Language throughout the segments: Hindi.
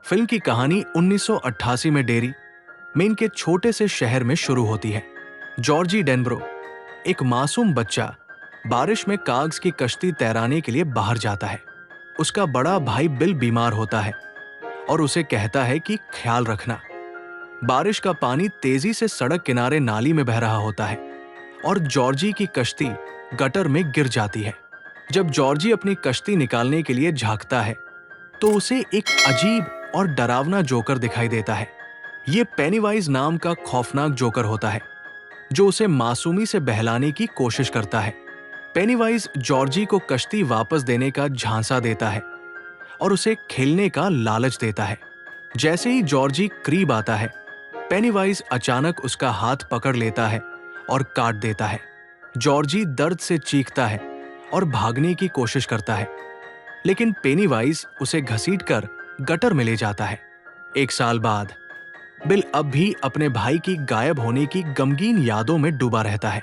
फिल्म की कहानी 1988 में डेरी, मेन के छोटे से शहर में शुरू होती है। जॉर्जी डेनब्रो, एक मासूम बच्चा, बारिश में कागज की कश्ती तैराने के लिए बाहर जाता है। उसका बड़ा भाई बिल बीमार होता है और उसे कहता है कि ख्याल रखना। बारिश का पानी तेजी से सड़क किनारे नाली में बह रहा होता है और जॉर्जी की कश्ती गटर में गिर जाती है। जब जॉर्जी अपनी कश्ती निकालने के लिए झांकता है तो उसे एक अजीब और डरावना जोकर दिखाई देता है। ये पेनीवाइज नाम का खौफनाक जोकर होता है जो उसे मासूमी से बहलाने की कोशिश करता है। पेनीवाइज जॉर्जी को कश्ती वापस देने का झांसा देता है और उसे खेलने का लालच देता है। जैसे ही जॉर्जी करीब आता है, पेनीवाइज अचानक उसका हाथ पकड़ लेता है और काट देता है। जॉर्जी दर्द से चीखता है और भागने की कोशिश करता है, लेकिन पेनीवाइज उसे घसीटकर गटर में ले जाता है। 1 साल बाद बिल अब भी अपने भाई की गायब होने की गमगीन यादों में डूबा रहता है।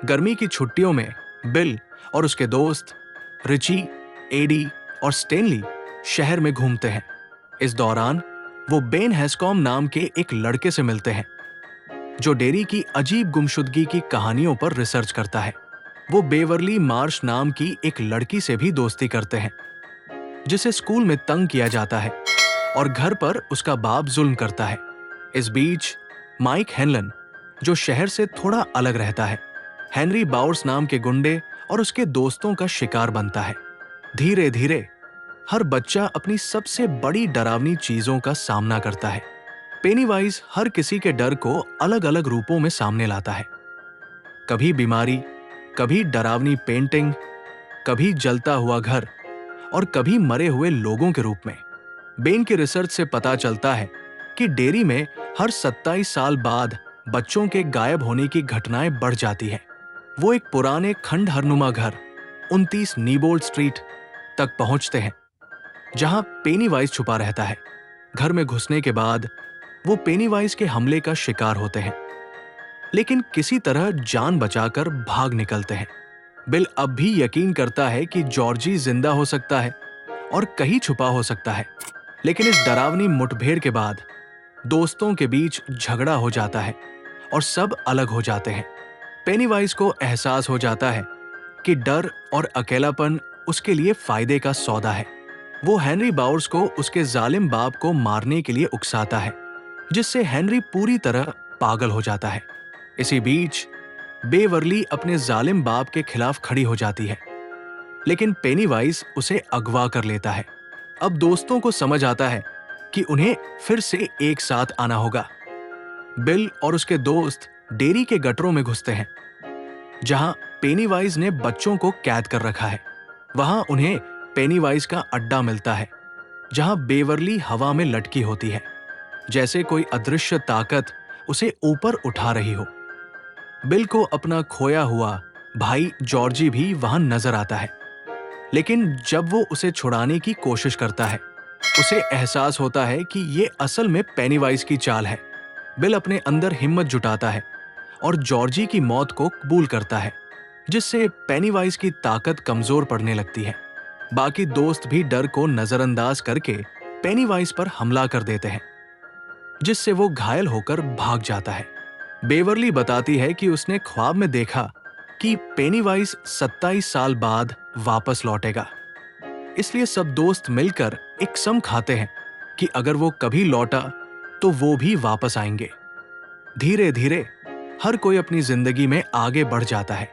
गर्मी की छुट्टियों में बिल और उसके दोस्त रिची, एडी और स्टेनली शहर में घूमते हैं। इस दौरान वो बेन हेस्कॉम नाम के एक लड़के से मिलते हैं जो डेरी की अजीब गुमशुदगी की कहानियों पर रिसर्च करता है। वो बेवरली मार्श नाम की एक लड़की से भी दोस्ती करते हैं जिसे स्कूल में तंग किया जाता है और घर पर उसका बाप जुल्म करता है। इस बीच माइक हेनलन, जो शहर से थोड़ा अलग रहता है, हेनरी बाउर्स नाम के गुंडे और उसके दोस्तों का शिकार बनता है। धीरे धीरे हर बच्चा अपनी सबसे बड़ी डरावनी चीजों का सामना करता है। पेनीवाइज हर किसी के डर को अलग अलग रूपों में सामने लाता है। कभी बीमारी, कभी डरावनी पेंटिंग, कभी जलता हुआ घर और कभी मरे हुए लोगों के रूप में। बेन की रिसर्च से पता चलता है कि डेरी में हर 27 साल बाद बच्चों के गायब होने की घटनाएं बढ़ जाती हैं। वो एक पुराने खंडहरनुमा घर 29 नीबोल्ड स्ट्रीट तक पहुंचते हैं जहां पेनीवाइज छुपा रहता है। घर में घुसने के बाद वो पेनीवाइज के हमले का शिकार होते हैं, लेकिन किसी तरह जान बचाकर भाग निकलते हैं। बिल अब भी यकीन करता है कि जॉर्जी जिंदा हो सकता है और कहीं छुपा हो सकता है, लेकिन इस डरावनी मुठभेड़ के बाद दोस्तों के बीच झगड़ा हो जाता है और सब अलग हो जाते हैं। पेनीवाइज को एहसास हो जाता है कि डर और अकेलापन उसके लिए फायदे का सौदा है। वो हेनरी बाउर्स को उसके जालिम बाप को मारने के लिए उकसाता है, जिससे हेनरी पूरी तरह पागल हो जाता है। इसी बीच बेवरली अपने जालिम बाप के खिलाफ खड़ी हो जाती है, लेकिन पेनीवाइज उसे अगवा कर लेता है। अब दोस्तों को समझ आता है कि उन्हें फिर से एक साथ आना होगा। बिल और उसके दोस्त डेरी के गटरों में घुसते हैं जहां पेनीवाइज ने बच्चों को कैद कर रखा है। वहां उन्हें पेनीवाइज का अड्डा मिलता है जहां बेवरली हवा में लटकी होती है, जैसे कोई अदृश्य ताकत उसे ऊपर उठा रही हो। बिल को अपना खोया हुआ भाई जॉर्जी भी वहां नजर आता है, लेकिन जब वो उसे छुड़ाने की कोशिश करता है, उसे एहसास होता है कि ये असल में पेनीवाइज की चाल है। बिल अपने अंदर हिम्मत जुटाता है और जॉर्जी की मौत को कबूल करता है, जिससे पेनीवाइज की ताकत कमजोर पड़ने लगती है। बाकी दोस्त भी डर को नजरअंदाज करके पेनीवाइज पर हमला कर देते हैं, जिससे वो घायल होकर भाग जाता है। बेवरली बताती है कि उसने ख्वाब में देखा कि पेनीवाइज 27 साल बाद वापस लौटेगा, इसलिए सब दोस्त मिलकर एक सम खाते हैं कि अगर वो कभी लौटा तो वो भी वापस आएंगे। धीरे धीरे हर कोई अपनी जिंदगी में आगे बढ़ जाता है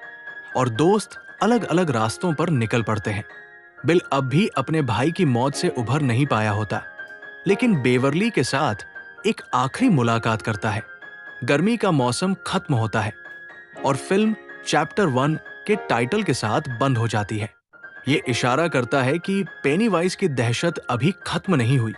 और दोस्त अलग अलग रास्तों पर निकल पड़ते हैं। बिल अब भी अपने भाई की मौत से उभर नहीं पाया होता, लेकिन बेवरली के साथ एक आखिरी मुलाकात करता है। गर्मी का मौसम खत्म होता है और फिल्म चैप्टर 1 के टाइटल के साथ बंद हो जाती है। ये इशारा करता है कि पेनीवाइज की दहशत अभी खत्म नहीं हुई।